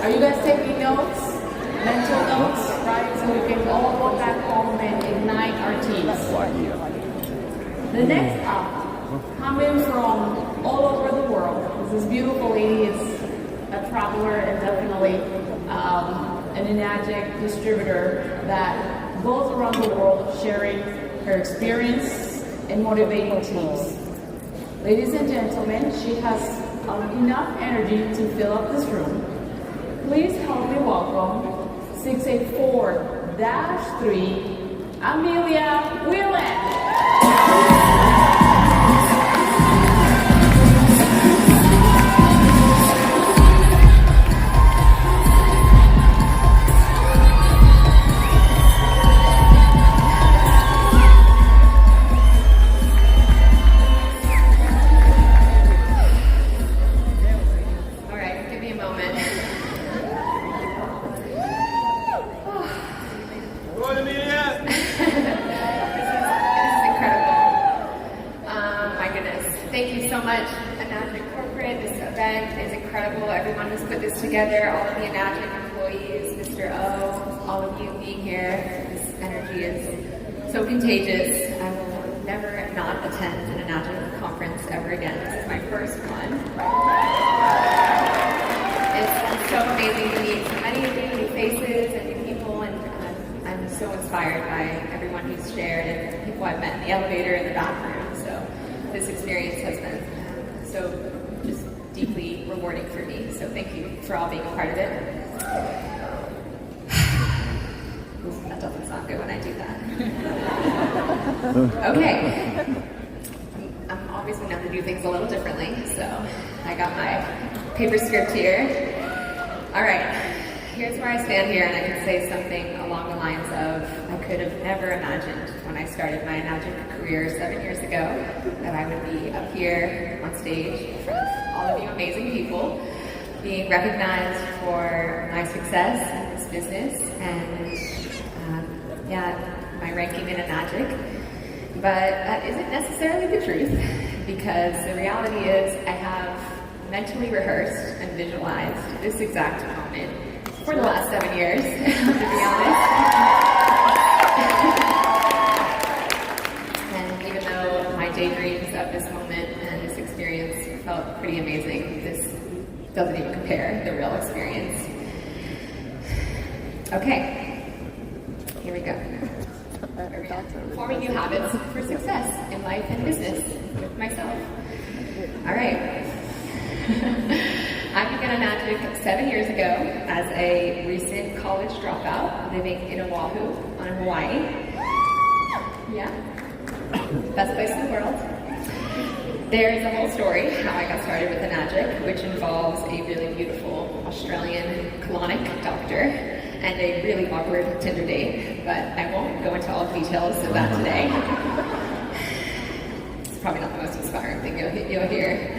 Are you guys taking notes? Mental notes, right? So we can all go back home and ignite our teams. The next up, coming from all over the world, this beautiful lady is a traveler and definitely an Enagic distributor that goes around the world sharing her experience and motivating teams. Ladies and gentlemen, she has enough energy to fill up this room. Please help me welcome 684-3, Amelia Whelan. Together, all of the Enagic employees, Mr. O, all of you being here. This energy is so contagious. I will never not attend an Enagic conference ever again. This is my first one. It's so amazing to meet so many new faces and new people, and I'm so inspired by everyone who's shared and people I've met in the elevator and the bathroom. So this experience has been so just deeply rewarding for me, so thank you for all being a part of it. That doesn't sound good when I do that. Okay. I'm obviously known to do things a little differently, so I got my paper script here. All right, here's where I stand here, and I can say something along the lines of, I could have never imagined when I started my Enagic career 7 years ago that I would be up here on stage in front of all of you amazing people, being recognized for my success in this business and my ranking in Enagic. But that isn't necessarily the truth, because the reality is I have mentally rehearsed and visualized this exact moment for the last 7 years, to be honest. And even though my daydreams of this moment and this experience felt pretty amazing, this doesn't even compare the real experience. Okay, here we go. Forming new habits for success in life and business with myself. All right. I began Enagic 7 years ago as a recent college dropout living in Oahu on Hawaii. Yeah, best place in the world. There's a whole story how I got started with Enagic, which involves a really beautiful Australian colonic doctor and a really awkward Tinder date, but I won't go into all the details of that today. It's probably not the most inspiring thing you'll hear.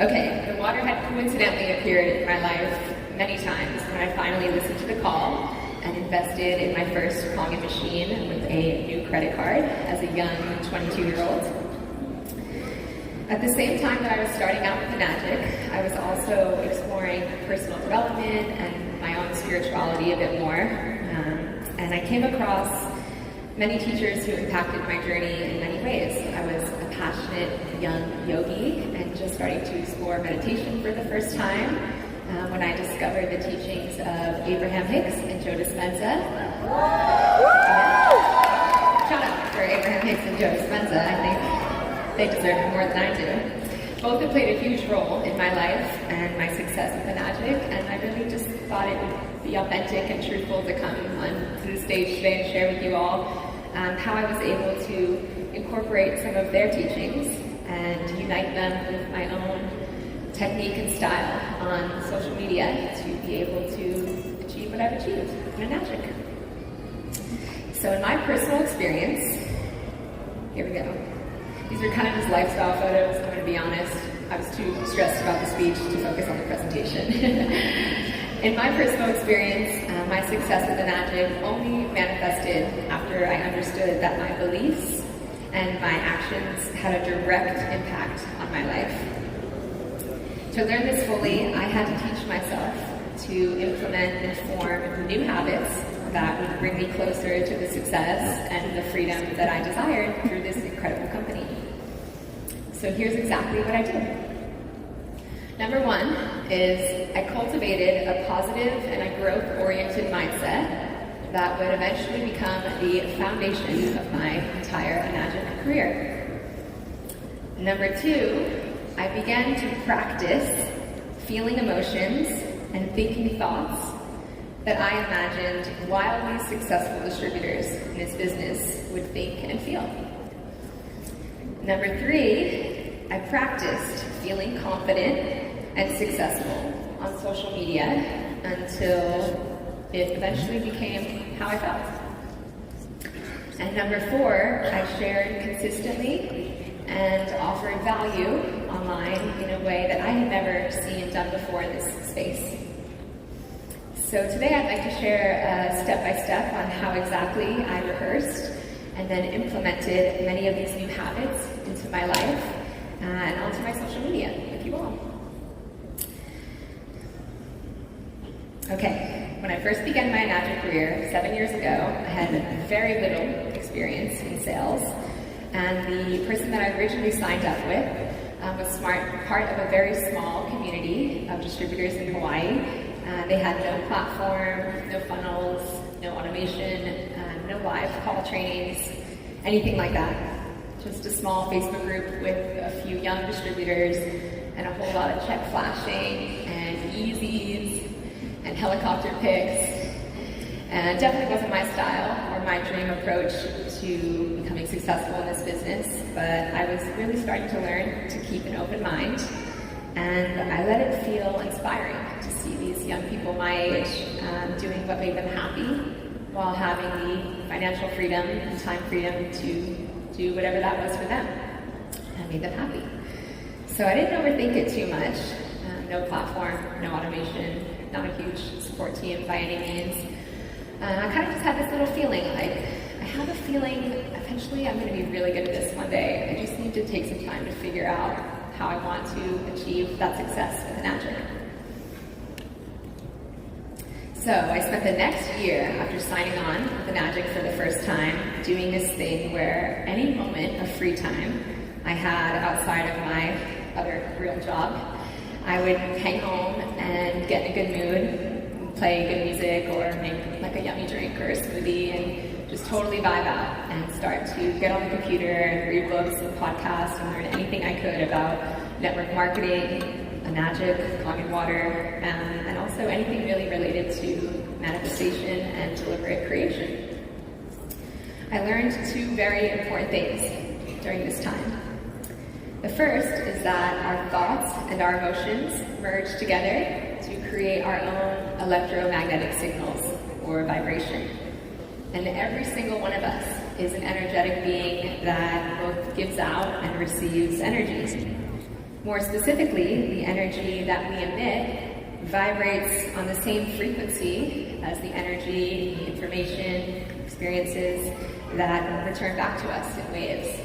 Okay, the water had coincidentally appeared in my life many times when I finally listened to the call and invested in my first Kangen machine with a new credit card as a young 22-year-old. At the same time that I was starting out with Enagic, I was also exploring personal development and my own spirituality a bit more. And I came across many teachers who impacted my journey in many ways. I was a passionate young yogi and just starting to explore meditation for the first time when I discovered the teachings of Abraham Hicks and Joe Dispenza. Shout out for Abraham Hicks and Joe Dispenza. I think they deserve it more than I do. Both have played a huge role in my life and my success with Enagic, and I really just thought it would be authentic and truthful to come onto the stage today and share with you all how I was able to incorporate some of their teachings and unite them with my own technique and style on social media to be able to achieve what I've achieved in Enagic. So in my personal experience, here we go. These are kind of just lifestyle photos. I'm going to be honest, I was too stressed about the speech to focus on the presentation. In my personal experience, my success with Enagic only manifested after I understood that my beliefs and my actions had a direct impact on my life. To learn this fully, I had to teach myself to implement and form new habits that would bring me closer to the success and the freedom that I desired through this incredible company. So here's exactly what I did. Number one is I cultivated a positive and a growth-oriented mindset that would eventually become the foundation of my entire Enagic career. Number two, I began to practice feeling emotions and thinking thoughts that I imagined wildly successful distributors in this business would think and feel. Number three, I practiced feeling confident and successful on social media until it eventually became how I felt. And number four, I shared consistently and offered value online in a way that I had never seen done before in this space. So today I'd like to share step-by-step on how exactly I rehearsed and then implemented many of these new habits into my life and onto my social media, if you will. Okay, when I first began my Enagic career 7 years ago, I had very little experience in sales, and the person that I originally signed up with was part of a very small community of distributors in Hawaii. They had no platform, no funnels, no automation, no live call trainings, anything like that. Just a small Facebook group with a few young distributors and a whole lot of check flashing and easies and helicopter pics. And it definitely wasn't my style or my dream approach to becoming successful in this business, but I was really starting to learn to keep an open mind, and I let it feel inspiring to see these young people my age doing what made them happy while having the financial freedom and time freedom to do whatever that was for them and made them happy. So I didn't overthink it too much. No platform, no automation, not a huge support team by any means. I kind of just had this little feeling like, I have a feeling eventually I'm going to be really good at this one day. I just need to take some time to figure out how I want to achieve that success with Enagic. So I spent the next year after signing on with Enagic for the first time doing this thing where any moment of free time I had outside of my other real job, I would hang home and get in a good mood, play good music, or make like a yummy drink or a smoothie, and just totally vibe out and start to get on the computer and read books and podcasts and learn anything I could about network marketing, Enagic, Clog and Water, and also anything really related to manifestation and deliberate creation. I learned two very important things during this time. The first is that our thoughts and our emotions merge together to create our own electromagnetic signals or vibration. And every single one of us is an energetic being that both gives out and receives energy. More specifically, the energy that we emit vibrates on the same frequency as the energy, information, experiences that return back to us in waves.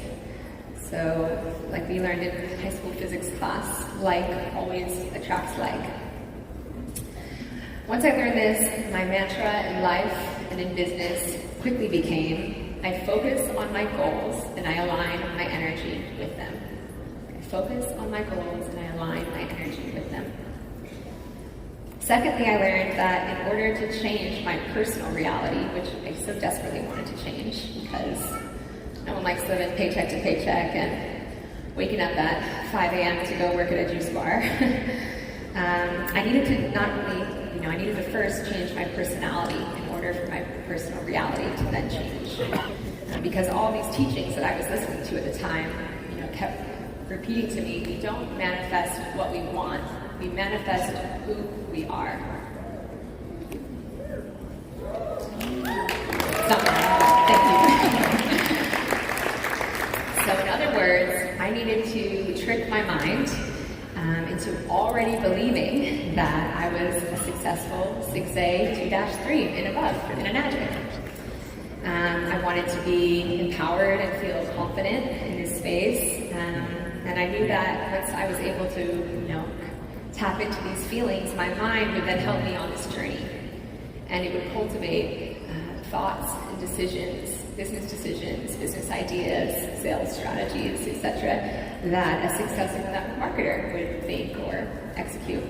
So, like we learned in high school physics class, like always attracts like. Once I learned this, my mantra in life and in business quickly became, I focus on my goals and I align my energy with them. I focus on my goals and I align my energy with them. Secondly, I learned that in order to change my personal reality, which I so desperately wanted to change because no one likes living paycheck to paycheck and waking up at 5 a.m. to go work at a juice bar. I needed to not only, I needed to first change my personality in order for my personal reality to then change. Because all these teachings that I was listening to at the time, kept repeating to me, we don't manifest what we want, we manifest who we are. Thank you. So in other words, I needed to trick my mind into already believing that I was a successful 6A 2-3 and above in Enagic. I wanted to be empowered and feel confident in this space, and I knew that once I was able to, tap into these feelings, my mind would then help me on this journey. And it would cultivate thoughts and decisions, business ideas, sales strategies, etc., that a successful marketer would think or execute.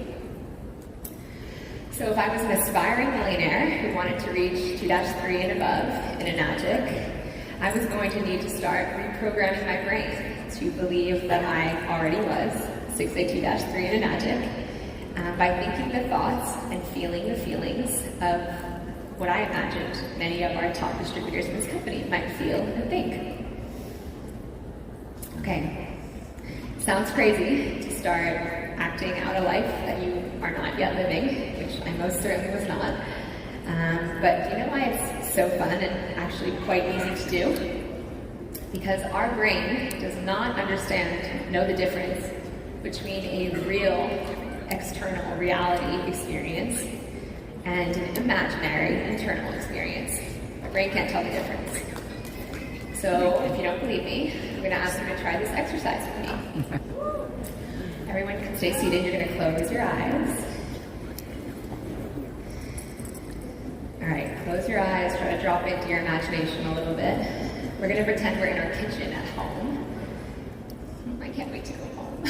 So if I was an aspiring millionaire who wanted to reach 2-3 and above in Enagic, I was going to need to start reprogramming my brain to believe that I already was 6A2-3 in Enagic by thinking the thoughts and feeling the feelings of what I imagined many of our top distributors in this company might feel and think. Okay, sounds crazy to start acting out a life that you are not yet living, which I most certainly was not. But you know why it's so fun and actually quite easy to do? Because our brain does not know the difference between a real external reality experience and an imaginary internal experience. Our brain can't tell the difference. So if you don't believe me, I'm going to ask you to try this exercise with me. Everyone can stay seated. You're going to close your eyes. All right, close your eyes. Try to drop into your imagination a little bit. We're going to pretend we're in our kitchen at home. I can't wait to go home.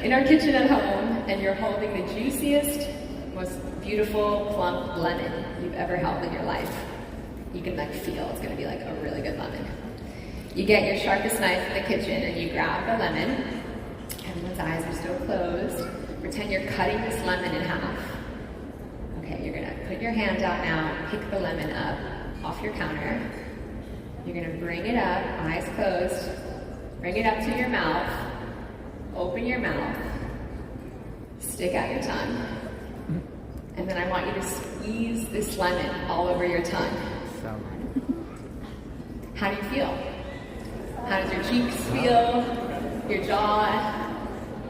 In our kitchen at home, and you're holding the juiciest, most beautiful, plump lemon you've ever held in your life. You can feel it's going to be a really good lemon. You get your sharpest knife in the kitchen and you grab the lemon. Everyone's eyes are still closed. Pretend you're cutting this lemon in half. Okay, you're going to put your hand out now, pick the lemon up off your counter. You're going to bring it up, eyes closed. Bring it up to your mouth. Open your mouth. Stick out your tongue. And then I want you to squeeze this lemon all over your tongue. How do you feel? How does your cheeks feel? Your jaw?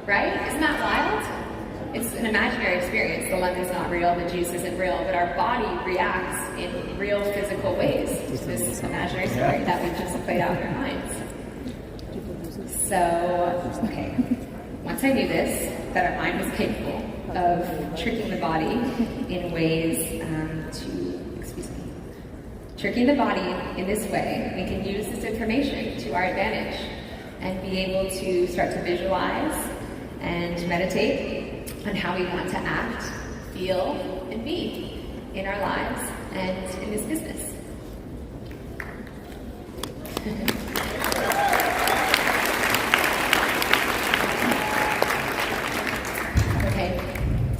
Right? Isn't that wild? It's an imaginary experience. The lemon's not real, the juice isn't real, but our body reacts in real physical ways to this imaginary story that we just played out in our minds. So, okay. Once I knew this, that our mind was capable of tricking the body in ways tricking the body in this way, we can use this information to our advantage and be able to start to visualize and meditate on how we want to act, feel, and be in our lives and in this business. Okay,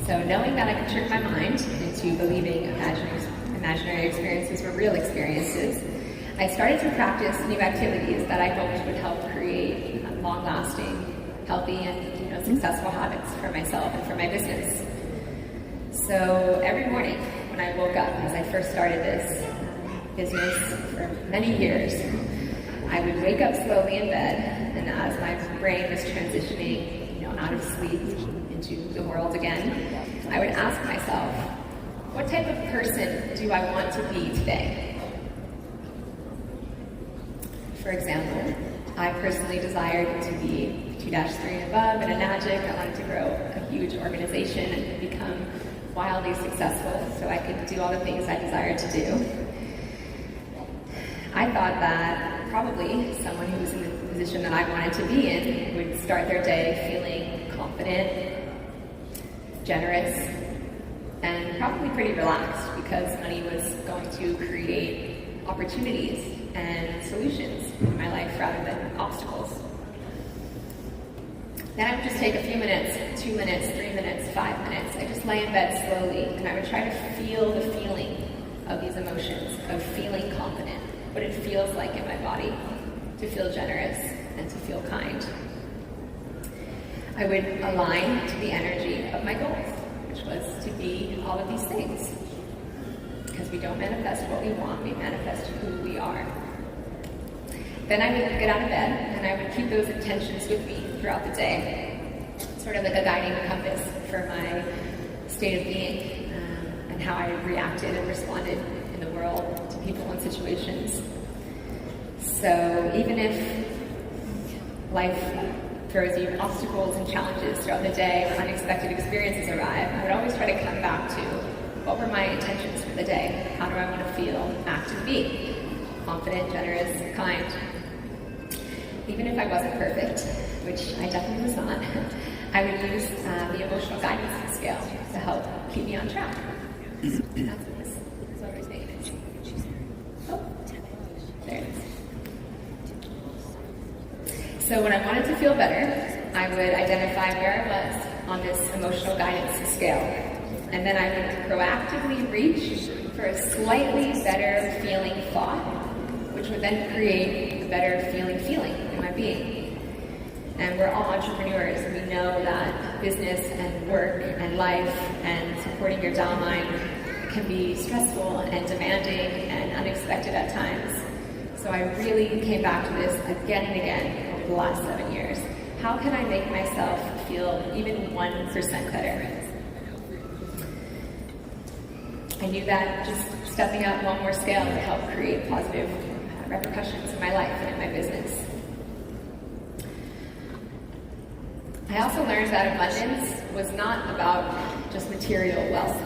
so knowing that I can trick my mind into believing imaginary experiences were real experiences, I started to practice new activities that I hoped would help create long-lasting, healthy, and successful habits for myself and for my business. So every morning when I woke up, as I first started this business for many years, I would wake up slowly in bed, and as my brain was transitioning, out of sleep into the world again, I would ask myself, what type of person do I want to be today? For example, I personally desired to be 2-3 and above in Enagic. I wanted to grow a huge organization and become wildly successful so I could do all the things I desired to do. I thought that probably someone who was in the position that I wanted to be in would start their day feeling confident, generous, and probably pretty relaxed because money was going to create opportunities and solutions in my life rather than obstacles. Then I would just take a few minutes, 2 minutes, 3 minutes, 5 minutes. I just lay in bed slowly and I would try to feel the feeling of these emotions, of feeling confident, what it feels like in my body to feel generous and to feel kind. I would align to the energy of my goals, which was to be all of these things. Because we don't manifest what we want, we manifest who we are. Then I would get out of bed and I would keep those intentions with me throughout the day. Sort of like a guiding compass for my state of being and how I reacted and responded in the world to people and situations. So even if life throws you obstacles and challenges throughout the day, or unexpected experiences arrive, I would always try to come back to what were my intentions for the day? How do I want to feel, act, and be? Confident, generous, kind. Even if I wasn't perfect, which I definitely was not, I would use the emotional guidance scale to help keep me on track. That's what this photo's name is. Oh, there it is. So when I wanted to feel better, I would identify where I was on this emotional guidance scale. And then I would proactively reach for a slightly better feeling thought, which would then create a better feeling in my being. And we're all entrepreneurs. We know that business and work and life and supporting your downline can be stressful and demanding and unexpected at times. So I really came back to this again and again over the last 7 years. How can I make myself feel even 1% better? I knew that just stepping up one more scale would help create positive repercussions in my life and in my business. I also learned that abundance was not about just material wealth.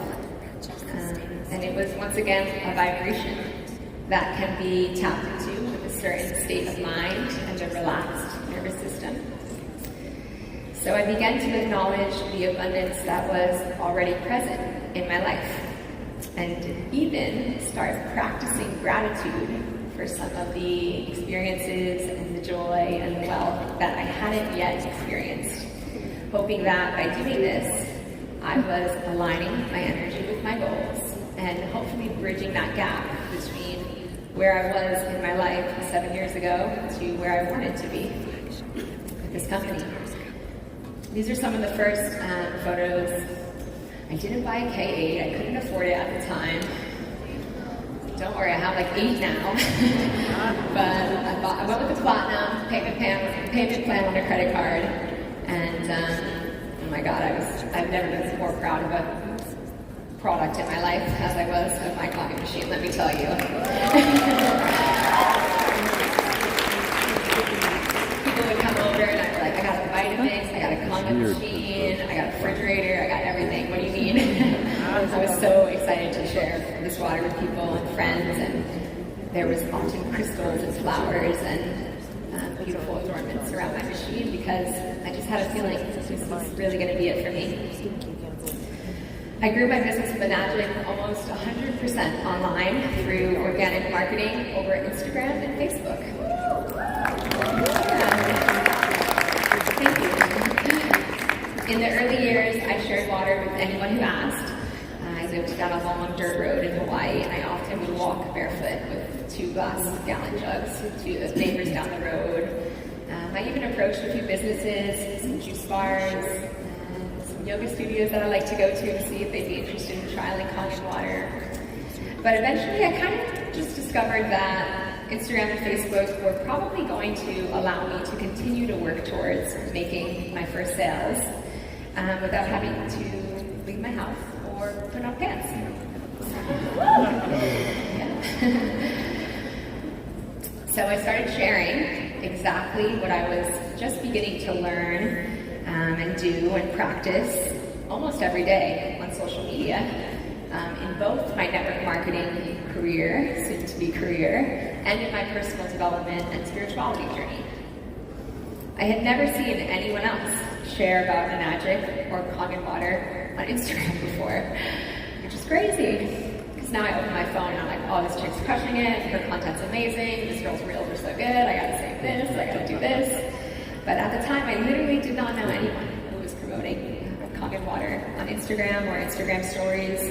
And it was, once again, a vibration that can be tapped into with a certain state of mind and a relaxed nervous system. So I began to acknowledge the abundance that was already present in my life, and even start practicing gratitude for some of the experiences and the joy and the wealth that I hadn't yet experienced, hoping that by doing this, I was aligning my energy with my goals and hopefully bridging that gap between where I was in my life 7 years ago to where I wanted to be with this company. These are some of the first photos. I didn't buy a K8, I couldn't afford it at the time. Don't worry, I have like 8 now. But I went with the platinum payment plan on a credit card. And oh my God, I've never been more proud of a product in my life as I was of my coffee machine, let me tell you. People would come over and I'd be like, I got the Vitamix, I got a coffee machine, I got a refrigerator, I got everything. What do you mean? I was so excited to share this water with people and friends, and there was often crystals and flowers and beautiful adornments around my machine because I just had a feeling this was really going to be it for me. I grew my business with Enagic almost 100% online through organic marketing over Instagram and Facebook. Thank you. In the early years, I shared water with anyone who asked. I lived down a long dirt road in Hawaii, and I often would walk barefoot with 2 gallon jugs to the neighbors down the road. I even approached a few businesses, some juice bars, and some yoga studios that I like to go to see if they'd be interested in trialing Kangen water. But eventually I kind of just discovered that Instagram and Facebook were probably going to allow me to continue to work towards making my first sales without having to leave my house or put on pants. So I started sharing exactly what I was just beginning to learn and do and practice almost every day on social media in both my network marketing career, soon-to-be career, and in my personal development and spirituality journey. I had never seen anyone else share about Enagic or Kangen water on Instagram before, which is crazy. Because now I open my phone and I'm like, oh, this chick's crushing it, her content's amazing, this girl's reels are so good, I gotta say this, I gotta do this. But at the time, I literally did not know anyone who was promoting Kangen water on Instagram or Instagram stories.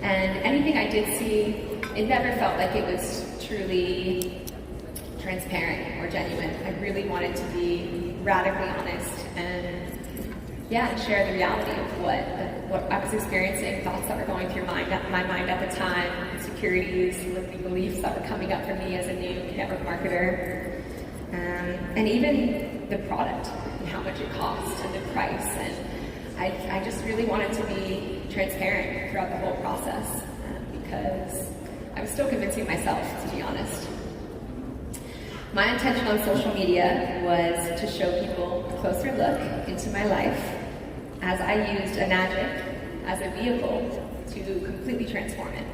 And anything I did see, it never felt like it was truly transparent or genuine. I really wanted to be radically honest and share the reality of what I was experiencing, thoughts that were going through my mind at the time, insecurities, limiting beliefs that were coming up for me as a new network marketer, and even the product and how much it cost and the price. And I just really wanted to be transparent throughout the whole process because I was still convincing myself, to be honest. My intention on social media was to show people a closer look into my life as I used Enagic as a vehicle to completely transform it.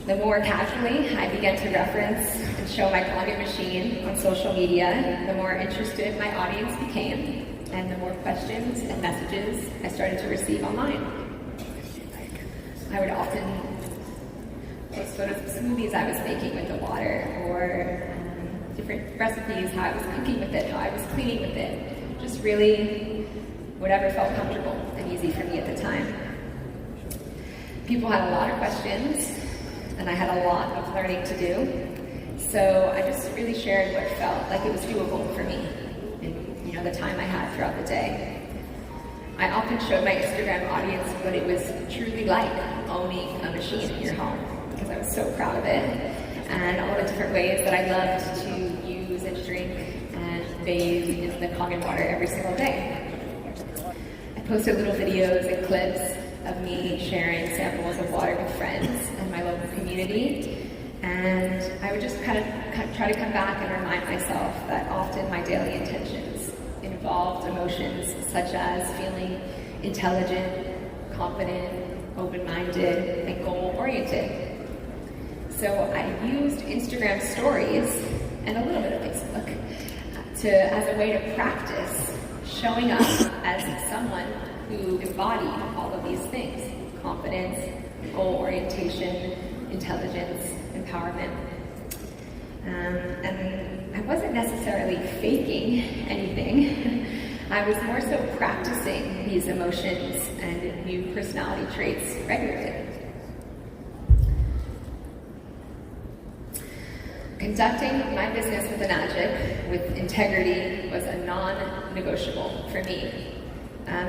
The more casually I began to reference and show my coffee machine on social media, the more interested my audience became, and the more questions and messages I started to receive online. I would often post photos of smoothies I was making with the water, or different recipes, how I was cooking with it, how I was cleaning with it, just really whatever felt comfortable and easy for me at the time. People had a lot of questions, and I had a lot of learning to do, so I just really shared what felt like it was doable for me in the time I had throughout the day. I often showed my Instagram audience what it was truly like owning a machine in your home, because I was so proud of it, and all the different ways that I loved to use and drink and bathe in the Kangen water every single day. I posted little videos and clips of me sharing samples of water with friends and my local community, and I would just kind of try to come back and remind myself that often my daily intentions involved emotions such as feeling intelligent, confident, open-minded, and goal-oriented. So I used Instagram stories and a little bit of Facebook as a way to practice showing up as someone who embodied all of these things: confidence, goal orientation, intelligence, empowerment. And I wasn't necessarily faking anything. I was more so practicing these emotions and new personality traits regularly. Conducting my business with Enagic with integrity was a non-negotiable for me.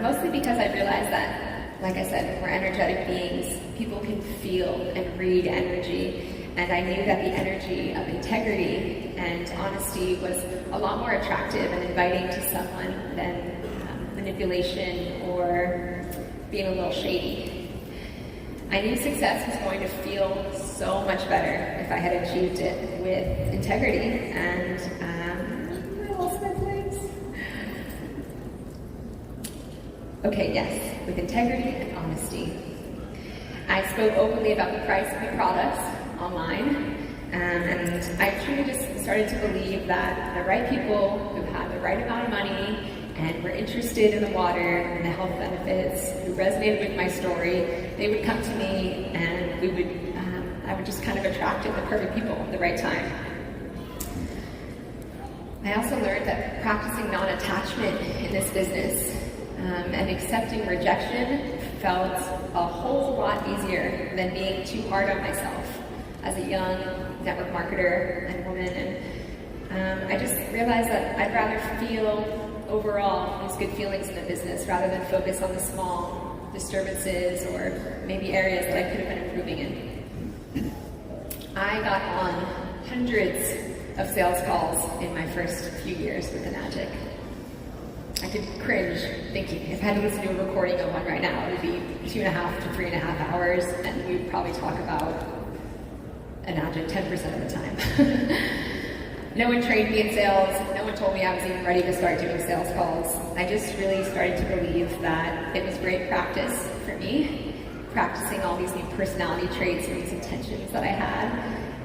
Mostly because I realized that, like I said, we're energetic beings. People can feel and read energy, and I knew that the energy of integrity and honesty was a lot more attractive and inviting to someone than manipulation or being a little shady. I knew success was going to feel so much better if I had achieved it with integrity and with integrity and honesty. I spoke openly about the price of the products online, and I truly just started to believe that the right people who had the right amount of money and were interested in the water and the health benefits, who resonated with my story, they would come to me, and I would just kind of attract the perfect people at the right time. I also learned that practicing non-attachment in this business and accepting rejection felt a whole lot easier than being too hard on myself as a young network marketer and woman. And I just realized that I'd rather feel overall these good feelings in the business rather than focus on the small disturbances or maybe areas that I could have been improving in. I got on hundreds of sales calls in my first few years with Enagic. I could cringe thinking if I had to listen to a recording of one right now, it would be 2.5 to 3.5 hours, and we'd probably talk about Enagic 10% of the time. No one trained me in sales. No one told me I was even ready to start doing sales calls. I just really started to believe that it was great practice for me, practicing all these new personality traits and these intentions that I had.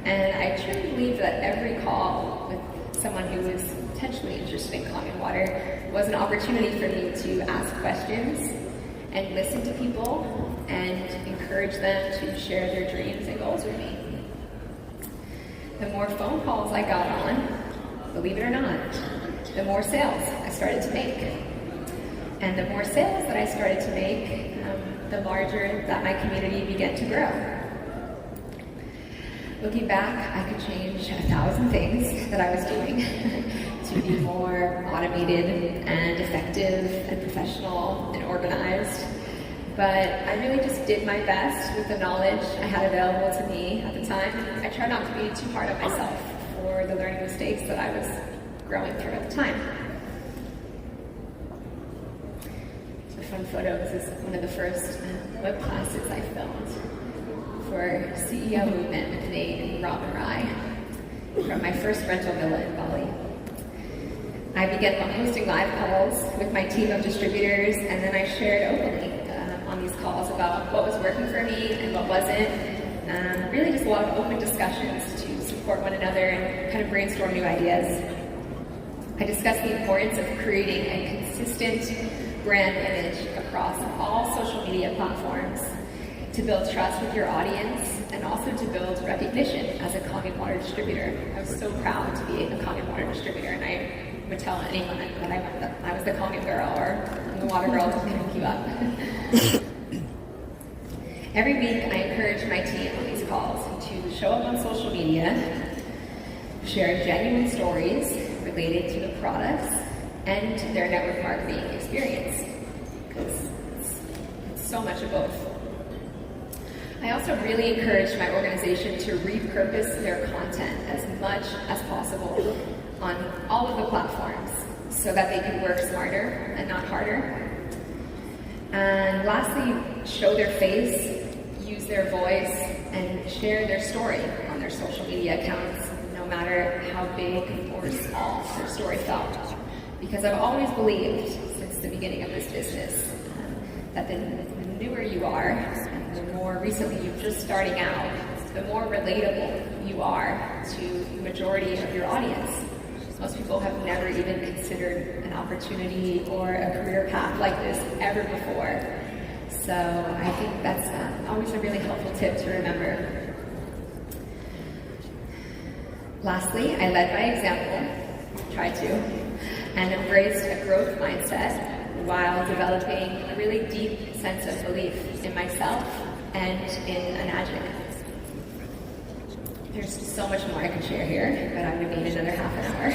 And I truly believe that every call with someone who was potentially interested in Kangen water was an opportunity for me to ask questions and listen to people and encourage them to share their dreams and goals with me. The more phone calls I got on, believe it or not, the more sales I started to make. And the more sales that I started to make, the larger that my community began to grow. Looking back, I could change 1,000 things that I was doing to be more automated and effective and professional and organized. But I really just did my best with the knowledge I had available to me at the time. I tried not to be too hard on myself for the learning mistakes that I was growing through at the time. A fun photo. This is one of the first web classes I filmed for CEO Movement with Nate and Rob and Rye. from my first rental villa in Bali. I began hosting live calls with my team of distributors, and then I shared openly on these calls about what was working for me and what wasn't. Really just a lot of open discussions to support one another and kind of brainstorm new ideas. I discussed the importance of creating a consistent brand image across all social media platforms to build trust with your audience and also to build recognition as a Kangen water distributor. I was so proud to be a Kangen water distributor, and I would tell anyone that I was the Kangen girl or I'm the water girl to pick you up. Every week I encourage my team on these calls to show up on social media, share genuine stories related to the products and their network marketing experience, because it's so much of both. I also really encourage my organization to repurpose their content as much as possible on all of the platforms so that they can work smarter and not harder. And lastly, show their face, use their voice, and share their story on their social media accounts, no matter how big or small their story felt. Because I've always believed, since the beginning of this business, that the newer you are, and the more recently you're just starting out, the more relatable you are to the majority of your audience. Most people have never even considered an opportunity or a career path like this ever before. So I think that's always a really helpful tip to remember. Lastly, I led by example, tried to, and embraced a growth mindset while developing a really deep sense of belief in myself and in Enagic. There's so much more I could share here, but I'm going to need another half an hour.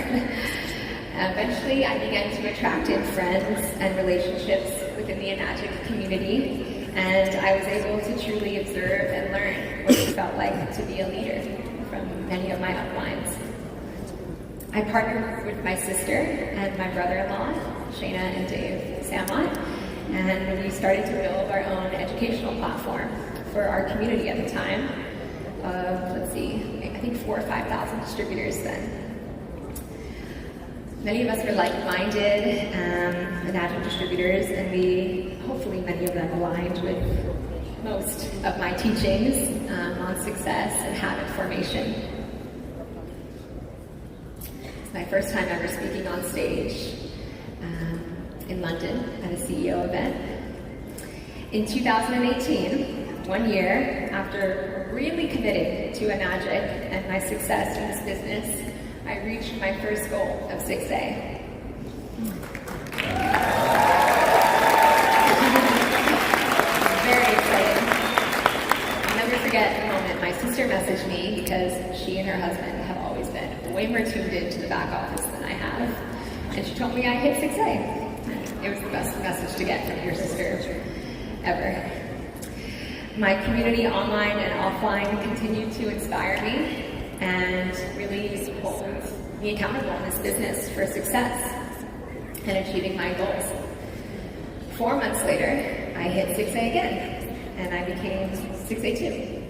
Eventually, I began to attract in friends and relationships within the Enagic community, and I was able to truly observe and learn what it felt like to be a leader from many of my uplines. I partnered with my sister and my brother-in-law, Shayna and Dave Samont, and we started to build our own educational platform for our community at the time. I think 4,000 or 5,000 distributors then. Many of us were like-minded Enagic distributors, and hopefully many of them aligned with most of my teachings on success and habit formation. It's my first time ever speaking on stage in London at a CEO event. In 2018, 1 year after really committing to Enagic and my success in this business, I reached my first goal of 6A. Very excited. I'll never forget the moment my sister messaged me, because she and her husband have always been way more tuned into the back office than I have, and she told me I hit 6A. It was the best message to get from your sister ever. My community online and offline continued to inspire me and really hold me accountable in this business for success and achieving my goals. 4 months later, I hit 6A again, and I became 6A2.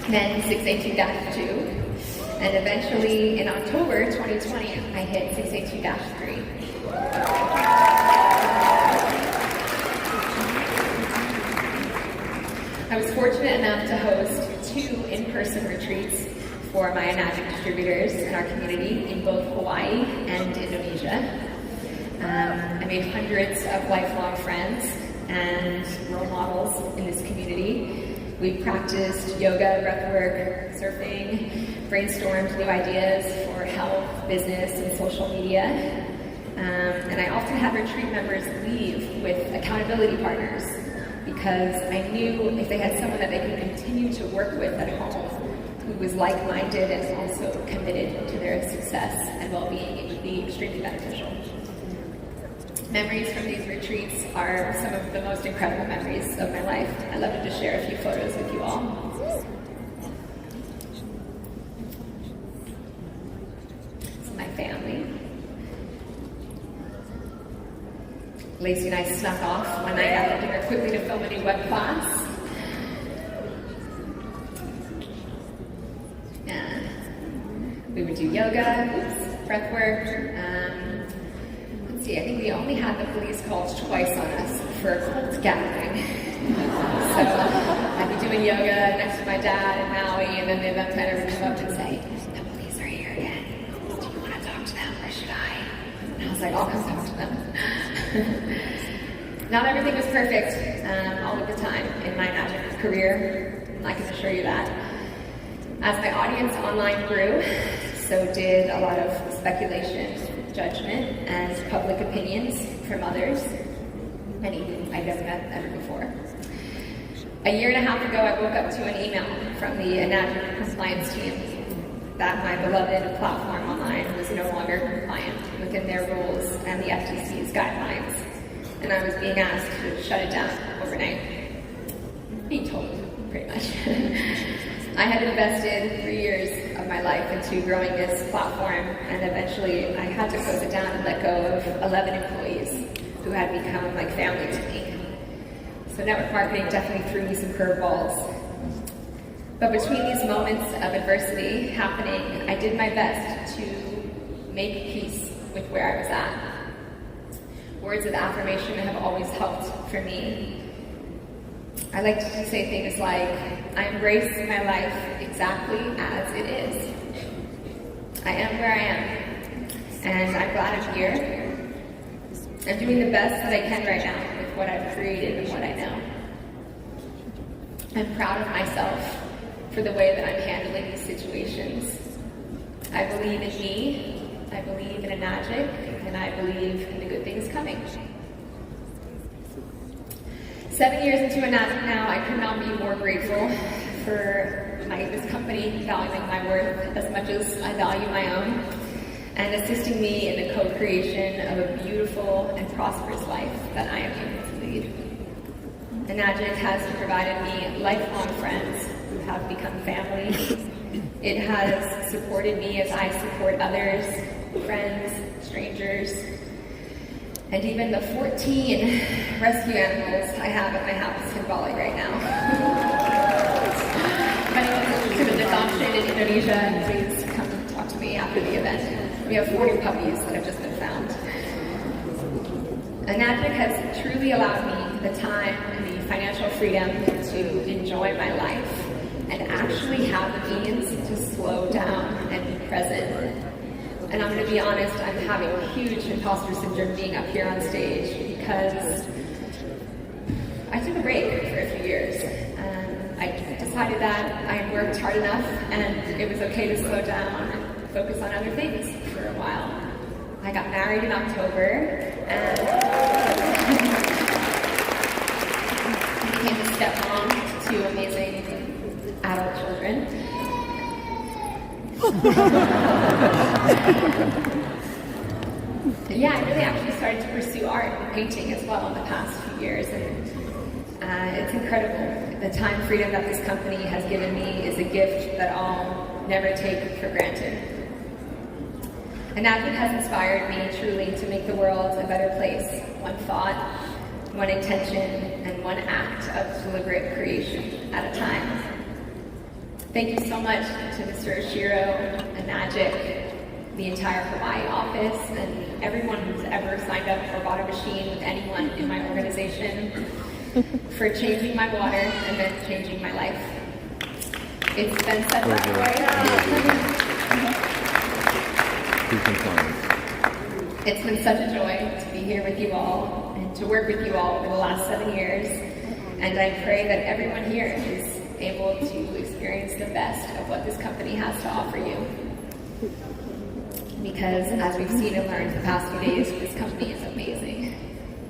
Then 6A2-2, and eventually in October 2020, I hit 6A2-3. I was fortunate enough to host 2 in-person retreats for my Enagic distributors in our community in both Hawaii and Indonesia. I made hundreds of lifelong friends and role models in this community. We practiced yoga, breathwork, surfing, brainstormed new ideas for health, business, and social media. And I often had retreat members leave with accountability partners, because I knew if they had someone that they could continue to work with at home who was like-minded and also committed to their success and well-being, it would be extremely beneficial. Memories from these retreats are some of the most incredible memories of my life. I'd love to just share a few photos with you all. This is my family. Lacey and I snuck off one night after dinner quickly to film a new web class. would do yoga, breath work. Let's see, I think we only had the police called twice on us for a cult gathering. So I'd be doing yoga next to my dad in Maui, and then the event planner would come up and say, the police are here again. Do you want to talk to them, or should I? And I was like, I'll come talk to them. Not everything was perfect all of the time in my Enagic career, I can assure you that. As my audience online grew, so did a lot of speculation, judgment, and public opinions from others, many whom I'd never met ever before. A year and a half ago, I woke up to an email from the Enagic compliance team that my beloved platform online was no longer compliant within their rules and the FTC's guidelines, and I was being asked to shut it down overnight. Being told, pretty much. I had invested 3 years of my life into growing this platform, and eventually I had to close it down and let go of 11 employees who had become like family to me. So network marketing definitely threw me some curveballs. But between these moments of adversity happening, I did my best to make peace with where I was at. Words of affirmation have always helped for me. I like to say things like, I embrace my life exactly as it is. I am where I am, and I'm glad I'm here. I'm doing the best that I can right now with what I've created and what I know. I'm proud of myself for the way that I'm handling these situations. I believe in me, I believe in Enagic, and I believe in the good things coming. 7 years into Enagic now, I could not be more grateful for this company valuing my worth as much as I value my own, and assisting me in the co-creation of a beautiful and prosperous life that I am able to lead. Enagic has provided me lifelong friends who have become family. It has supported me as I support others, friends, strangers, and even the 14 rescue animals I have at my house in Bali right now. If anyone's interested in adoption in Indonesia, please come talk to me after the event. We have 40 puppies that have just been found. Enagic has truly allowed me the time and the financial freedom to enjoy my life and actually have the means to slow down and be present. And I'm going to be honest, I'm having a huge imposter syndrome being up here on stage because I took a break for a few years. I decided that I had worked hard enough and it was okay to slow down and focus on other things for a while. I got married in October and became a stepmom to two amazing adult children. Yeah, I really actually started to pursue art and painting as well in the past few years, and it's incredible. The time freedom that this company has given me is a gift that I'll never take for granted. Enagic has inspired me truly to make the world a better place, one thought, one intention, and one act of deliberate creation at a time. Thank you so much to Mr. Oshiro, Enagic, the entire Hawaii office, and everyone who's ever signed up or bought a machine with anyone in my organization for changing my water and then changing my life. It's been such a joy. It's been such a joy to be here with you all and to work with you all for the last 7 years. And I pray that everyone here is able to experience the best of what this company has to offer you. Because as we've seen and learned the past few days, this company is amazing.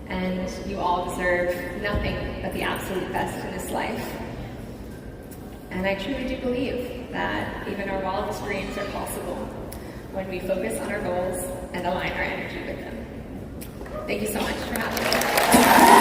And you all deserve nothing but the absolute best in this life. And I truly do believe that even our wildest dreams are possible when we focus on our goals and align our energy with them. Thank you so much for having me.